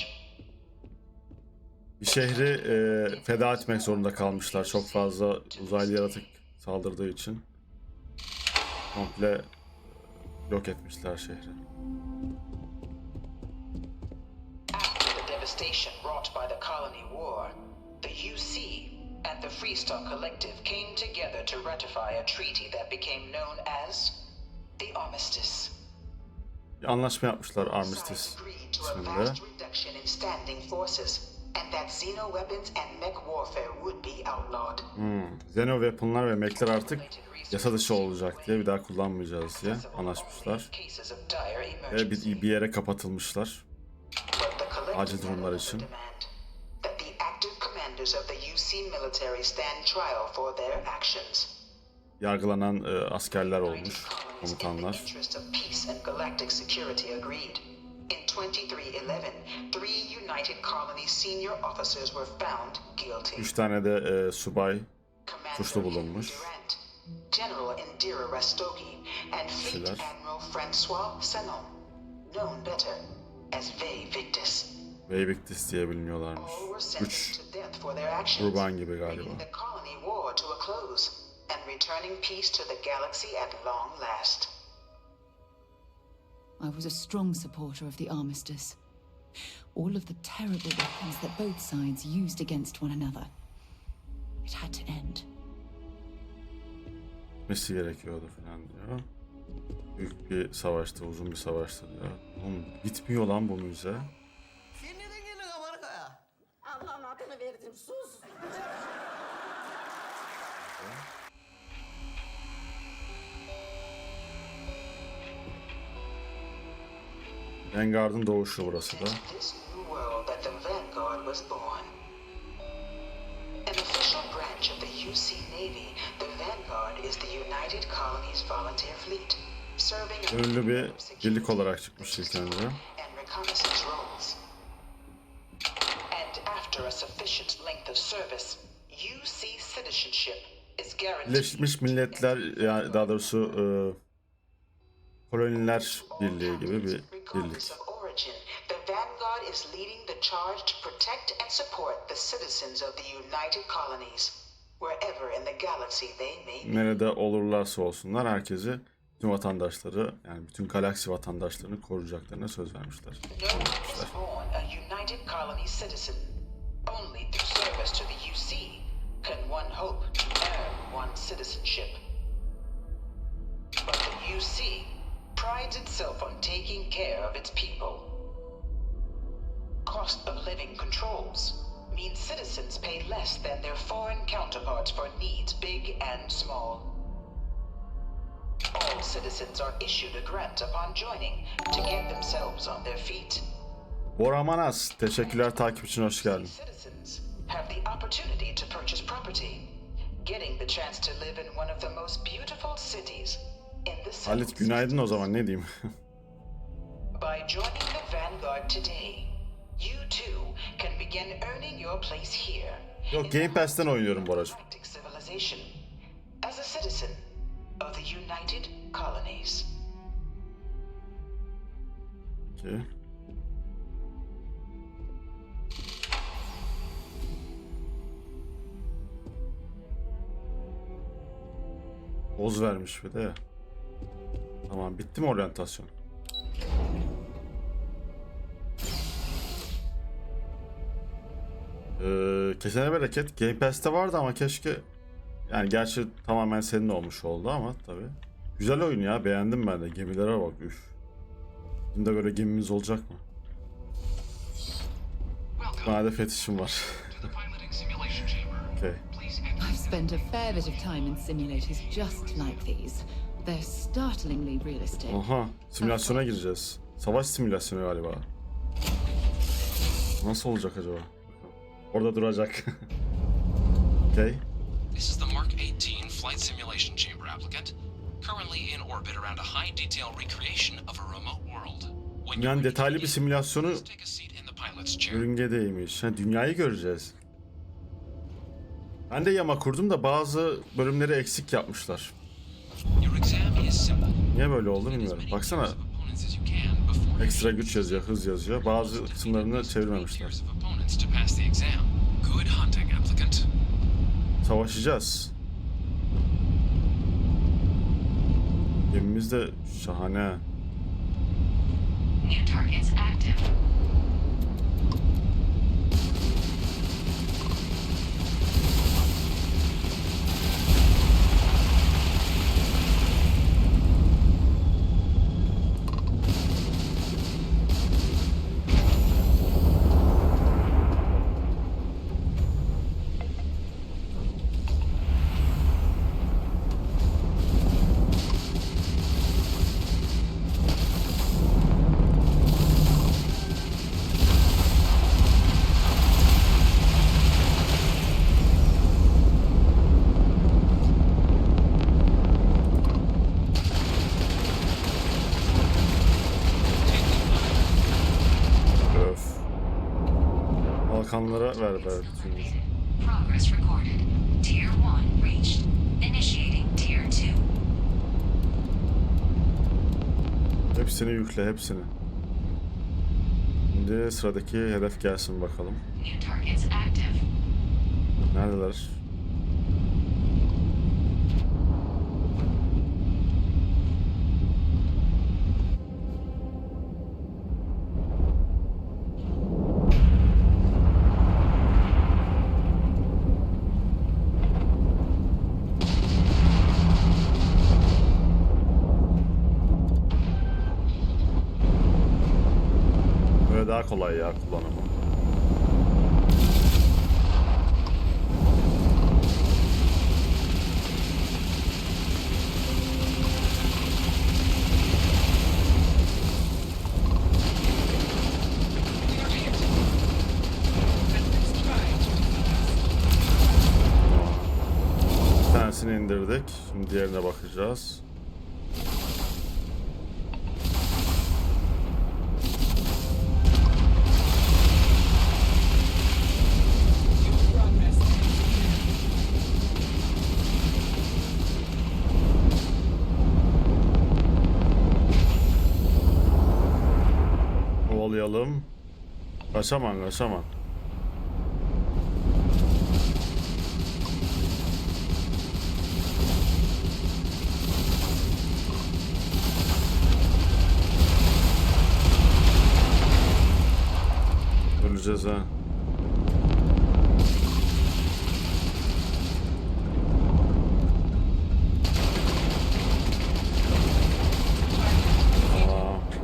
Bir şehri feda etmek zorunda kalmışlar. Çok fazla uzaylı yaratık saldırdığı için. Komple yok etmişler şehri. After the devastation wrought by the Colony War, the UC and the Freestock Collective came together to ratify a treaty that became known as the Armistice. Bir anlaşma yapmışlar Armistice isminde. Reduction in standing forces, and that xeno-weapons and mech warfare would be outlawed. Xeno weaponlar ve mechler artık yasa dışı olacak diye, bir daha kullanmayacağız diye anlaşmışlar. Ve bir yere kapatılmışlar. Acil durumlar için. That the active commanders of the UC military stand trial for their actions. Yargılanan askerler olmuş, komutanlar. In 2311, 3 United Colonies senior officers were found guilty. 3 tane de subay suçlu bulunmuş. General Indira Rastogi and Fleet Admiral Francois Sanon, known better as Vey Victis. Vey Victis diye biliniyorlarmış. 3 kurban gibi galiba. The colony war to a close and returning peace to the galaxy at long last. I was a strong supporter of the armistice. All of the terrible weapons that both sides used against one another. It had to end. Bitmesi gerekiyordu falan diyor. Büyük bir savaştı, uzun bir savaştı diyor. Oğlum bitmiyor lan bu müze. Allah'ın adını verdim, sus. Vanguard'ın doğuşu burası da. This new world that the Vanguard was born. An official branch of the UC Navy, the Vanguard is the United Colonies Volunteer Fleet, serving Ünlü bir birlik olarak çıkmış ilk önce. and reconnaissance roles. And after a sufficient length of service, UC citizenship is guaranteed. Birleşmiş Milletler, yani daha doğrusu Koloniler Birliği gibi bir birlik. The Vanguard is leading the charge to protect and support the citizens of the United Colonies, wherever in the galaxy they may be. Nerede olurlarsa olsunlar herkesi, bütün vatandaşları, yani bütün galaksi vatandaşlarını koruyacaklarına söz vermişler. No one is born a United Colonies citizen. Only through service to the UC can one hope to earn one citizenship. But the UC prides itself on taking care of its people. Cost of living controls mean citizens pay less than their foreign counterparts for needs big and small. All citizens are issued a grant upon joining to get themselves on their feet. Bora Manas, teşekkürler takip için, hoş geldin. Citizens have the opportunity to purchase property, getting the chance to live in one of the most beautiful cities in the Halit günaydın o zaman, ne diyeyim. By joining the Vanguard today, you too can begin earning your place here. Yok, Game Pass'ten oynuyorum Boracığım. Civilization as a citizen of the United Colonies. Okay. Poz vermiş bir de. Tamam, bitti mi oryantasyon? Kesene bereket. Game Pass'te vardı ama keşke, yani gerçi tamamen senin olmuş oldu ama tabii. Güzel oyun ya, beğendim ben de. Gemilere bak, üf. Şimdi de böyle gemimiz olacak mı? Bana da fetişim var. Okay. I've spent a fair bit of time in simulators just like these. They're startlingly realistic. Aha, simülasyona gireceğiz. Savaş simülasyonu galiba. Nasıl olacak acaba? Orada duracak. Okay. This is the Mark 18 Flight Simulation Chamber applicant, currently in orbit around a high-detail recreation of a remote world. Yani detaylı bir simülasyonu yörüngedeymiş. Ha, dünyayı göreceğiz. Ben de yama kurdum da bazı bölümleri eksik yapmışlar. Niye böyle oldu bilmiyorum. Baksana. Ekstra güç yazıyor, hız yazıyor. Bazı kısımlarını çevirmemişler. Savaşacağız. Gemimiz de şahane. New targets active. Balkanlara ver. Progress recorded. Tier 1 reached. Initiating Tier 2. Hepsini yükle, hepsini. Şimdi sıradaki hedef gelsin bakalım. New targets active. Neredeler? Daha kolay ya kullanımı. Bir tanesini indirdik. Şimdi diğerine bakacağız. Kovalayalım. Kaçaman. Öleceğiz ha.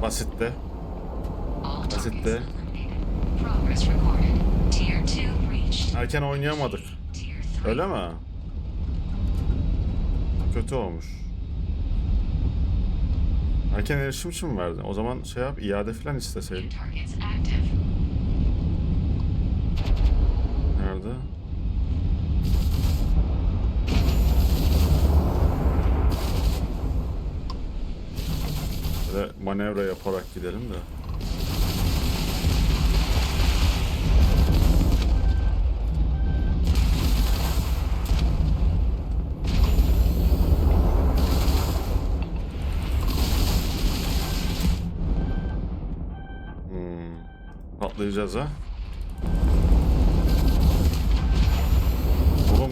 Basitti. Erken oynayamadık. Öyle mi? Kötü olmuş. Erken erişim için mi verdin? O zaman şey yap, iade falan isteseydin. Nerede? Böyle manevra yaparak gidelim de. Patlayacağız ha. Oğlum.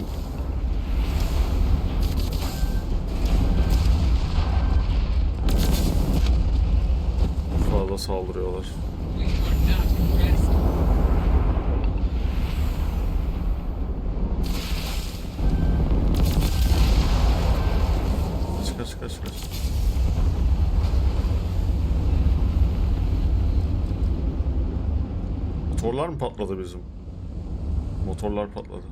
Fazla saldırıyorlar. Kaç. Motorlar mı patladı bizim? Motorlar patladı.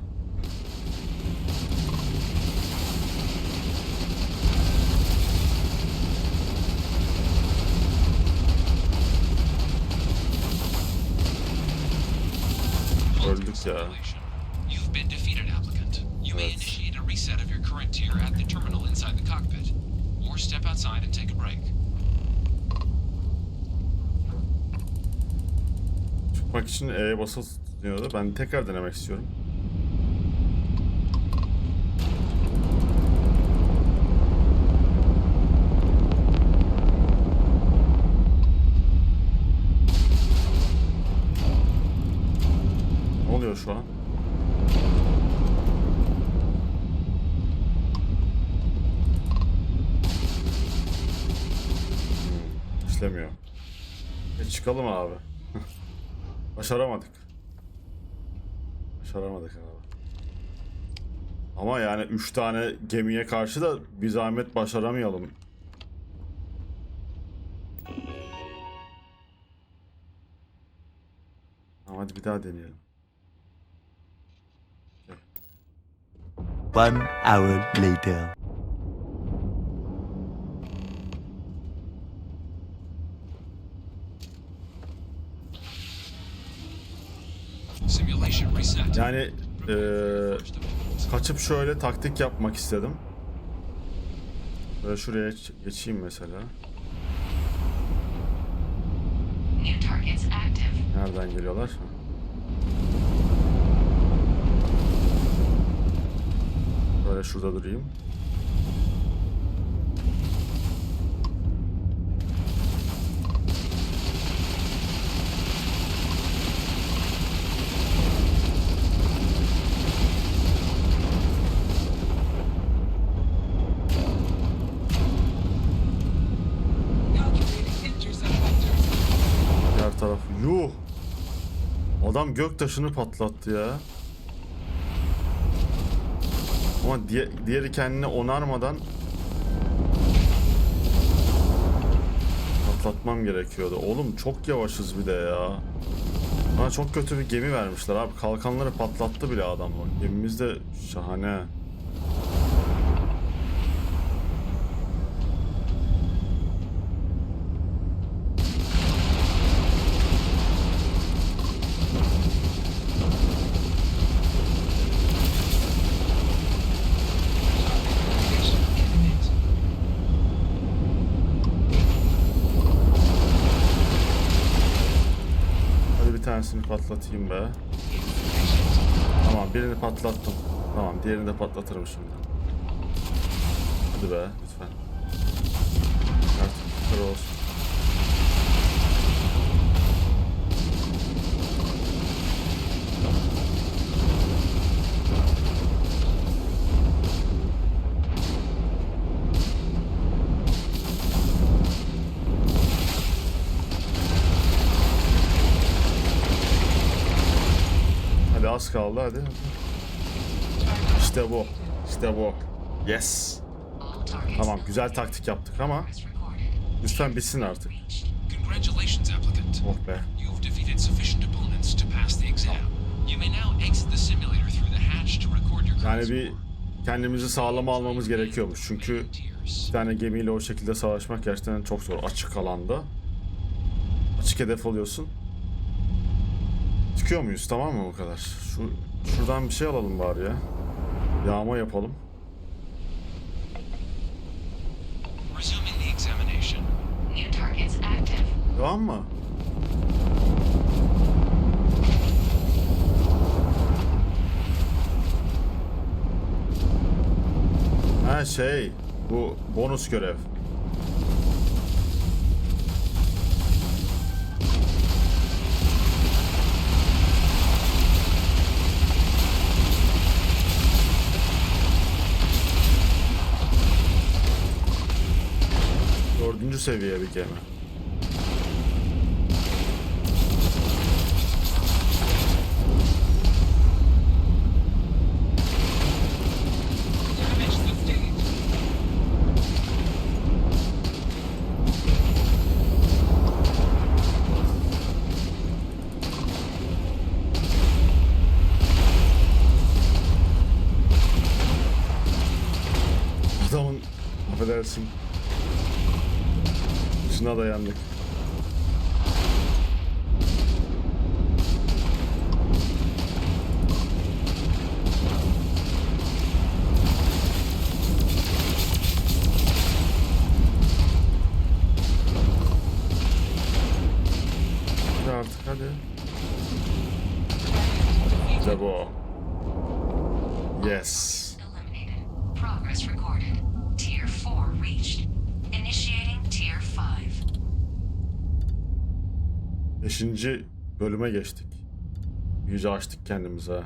Öldük ya. You've been defeated, applicant. You may initiate a reset of your current tier at the terminal inside the cockpit, or step outside and take a break. Çıkmak için E'ye basılı tutuyordu. Ben tekrar denemek istiyorum. Ne oluyor şu an? İşlemiyor. Çıkalım abi. Başaramadık. Başaramadık abi. Ama yani 3 tane gemiye karşı da bir zahmet başaramayalım. Ama hadi bir daha deneyelim. One hour later. Simulation reset. Yani kaçıp şöyle taktik yapmak istedim. Böyle şuraya geçeyim mesela. New targets active. Nereden geliyorlar? Böyle şurada durayım. Diğer taraf. Yuh! Adam göktaşını patlattı ya. Ama diğeri kendini onarmadan patlatmam gerekiyordu. Oğlum çok yavaşız bir de ya. Bana çok kötü bir gemi vermişler abi. Kalkanları patlattı bile adam. Gemimiz de şahane. Bir tanesini patlatayım be. Tamam, birini patlattım. Tamam, diğerini de patlatırım şimdi. Hadi be lütfen. Artık kır olsun. Az kaldı hadi. İşte bu. İşte bu. Yes. Tamam, güzel taktik yaptık ama lütfen bitsin artık. Oh be. Yani bir kendimizi sağlama almamız gerekiyormuş. Çünkü bir tane gemiyle o şekilde savaşmak gerçekten çok zor. Açık alanda. Açık hedef oluyorsun. Çıkıyor muyuz? Tamam mı bu kadar? Şuradan bir şey alalım bari ya. Yağma yapalım. Devam mı? Ha bu bonus görev. Dördüncü seviye bir gemi. Adamın, affedersin, şuna dayandık. Hadi artık hadi. İşte bu. Yes. Progress recorded. Tier 4 reached. Initiating Tier 5. 5. bölüme geçtik. İyice açtık kendimize.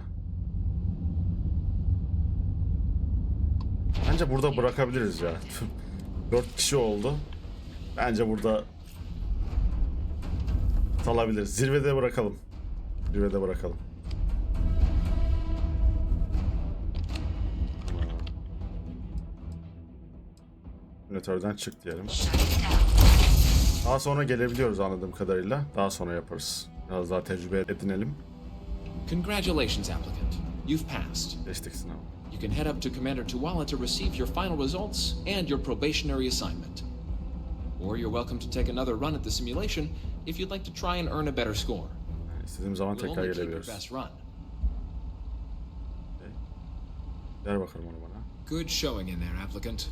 Bence burada bırakabiliriz ya. 4 kişi oldu. Bence burada salabiliriz. Zirvede bırakalım. Zirvede bırakalım. Simülatörden çık diyelim. Daha sonra gelebiliyoruz anladığım kadarıyla. Daha sonra yaparız. Biraz daha tecrübe edinelim. Congratulations, applicant. You've passed. Geçtik sınavı. You can head up to Commander Tuwala to receive your final results and your probationary assignment. Or you're welcome to take another run at the simulation if you'd like to try and earn a better score. İstediğim zaman You'll tekrar only keep your gelebiliyoruz. best run. Ver bakalım onu bana. Good showing in there, applicant.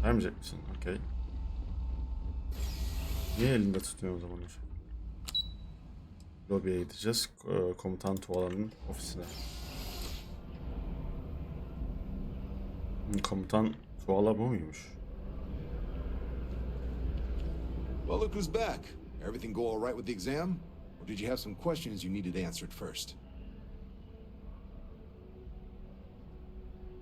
Vermeyecek misin? Okey. Niye elinde tutuyor o zaman hocam? Lobiye gideceğiz. Komutan Tuvala'nın ofisine. Komutan Tuvala bu muymuş? Well, look who's back. Everything go all right with the exam? Or did you have some questions you needed answered first?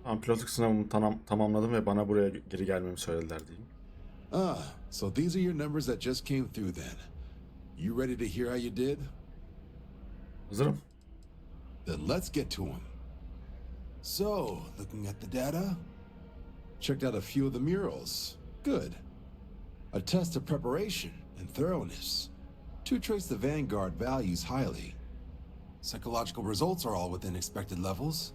Tamam, pilotluk sınavımı tamamladım ve bana buraya geri gelmemi söylediler diyeyim. Ah, so these are your numbers that just came through then. You ready to hear how you did? Hazırım. Then let's get to them. So, looking at the data, checked out a few of the murals. Good. A test of preparation and thoroughness. Two traits the Vanguard values highly. Psychological results are all within expected levels.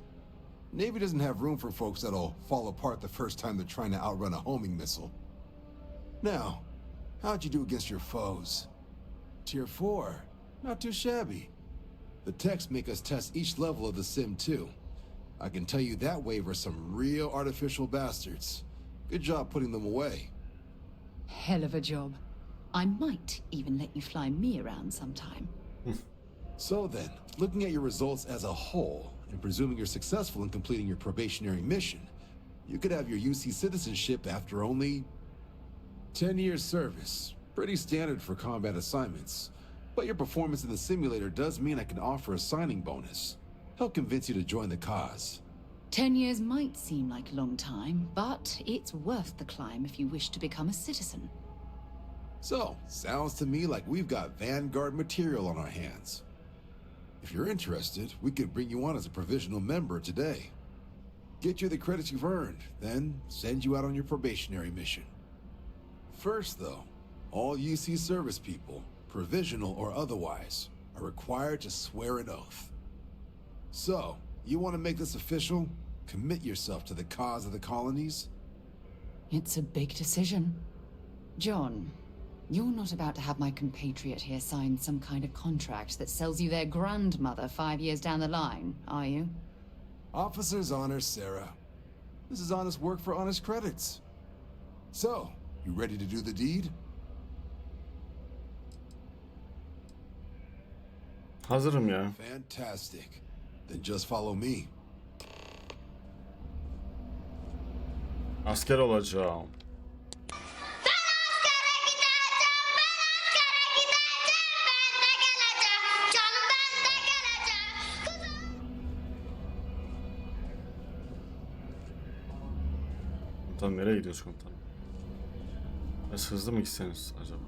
Navy doesn't have room for folks that'll fall apart the first time they're trying to outrun a homing missile. Now, how'd you do against your foes? Tier 4, not too shabby. The techs make us test each level of the sim too. I can tell you that waiver's some real artificial bastards. Good job putting them away. Hell of a job. I might even let you fly me around sometime. So then, looking at your results as a whole, and presuming you're successful in completing your probationary mission, you could have your UC citizenship after only 10 years service. Pretty standard for combat assignments. But your performance in the simulator does mean I can offer a signing bonus. Help convince you to join the cause. 10 years might seem like a long time, but it's worth the climb if you wish to become a citizen. So, sounds to me like we've got Vanguard material on our hands. If you're interested, we could bring you on as a provisional member today. Get you the credits you've earned, then send you out on your probationary mission. First, though, all UC service people, provisional or otherwise, are required to swear an oath. So, you want to make this official? Commit yourself to the cause of the colonies? It's a big decision. John, you're not about to have my compatriot here sign some kind of contract that sells you their grandmother 5 years down the line, are you? Officer's honor, Sarah. This is honest work for honest credits. So, you ready to do the deed? Hazırım ya. Fantastic. Then just follow me. Asker olacağım. Komutanım nereye gidiyoruz komutanım? Biraz hızlı mı gitseniz acaba?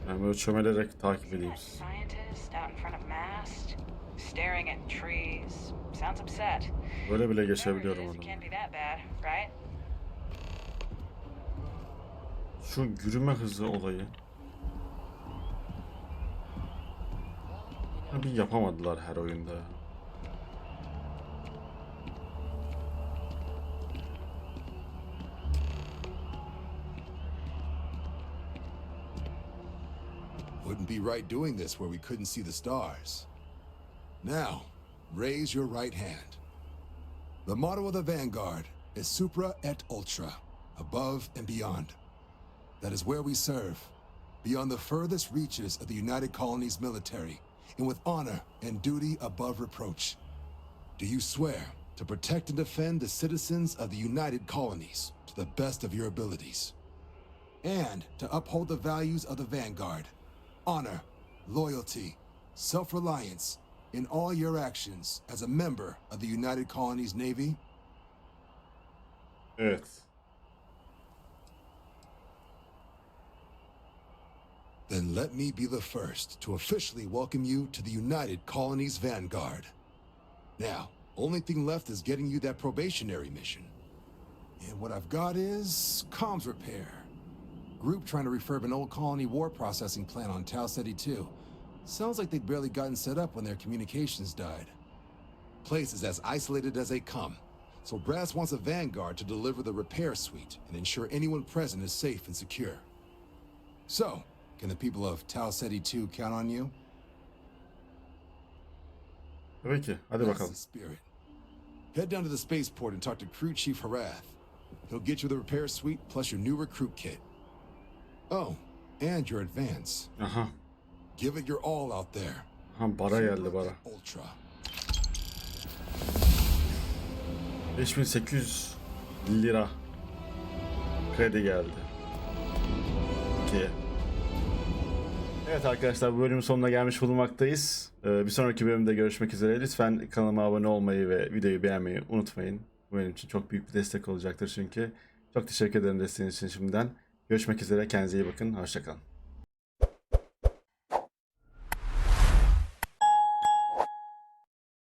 Ben böyle çömelerek takip edeyim sizi. Scientist out in front of mast, staring at trees. Sounds upset. Böyle bile geçebiliyorum It adamı. can't be that bad, right? Şu yürüme hızı olayı. Bir yapamadılar her oyunda ya. Wouldn't be right doing this where we couldn't see the stars. Now, raise your right hand. The motto of the Vanguard is Supra et Ultra, above and beyond. That is where we serve. beyond the furthest reaches of the United Colonies military, and with honor and duty above reproach. Do you swear to protect and defend the citizens of the United Colonies to the best of your abilities, and to uphold the values of the Vanguard, honor, loyalty, self-reliance, in all your actions as a member of the United Colonies Navy? Evet. Then let me be the first to officially welcome you to the United Colonies Vanguard. Now, only thing left is getting you that probationary mission. And what I've got is comms repair. Group trying to refurb an old colony war processing plant on Tau Ceti 2. Sounds like they'd barely gotten set up when their communications died. Place is as isolated as they come, so Brass wants a Vanguard to deliver the repair suite and ensure anyone present is safe and secure. So, can the people of Tau Ceti 2 count on you? Tabii ki. Hadi That's bakalım. the spirit. Head down to the spaceport and talk to Crew Chief Harath. He'll get you the repair suite plus your new recruit kit. Oh, and your advance. Aha. Give it your all out there. Ha, bara geldi bara. Ultra. 5800 lira kredi geldi. Okey. Evet arkadaşlar, bu bölümün sonuna gelmiş bulunmaktayız. Bir sonraki bölümde görüşmek üzere. Lütfen kanalıma abone olmayı ve videoyu beğenmeyi unutmayın. Bu benim için çok büyük bir destek olacaktır çünkü. Çok teşekkür ederim desteğiniz için şimdiden. Görüşmek üzere. Kendinize iyi bakın. Hoşça kalın.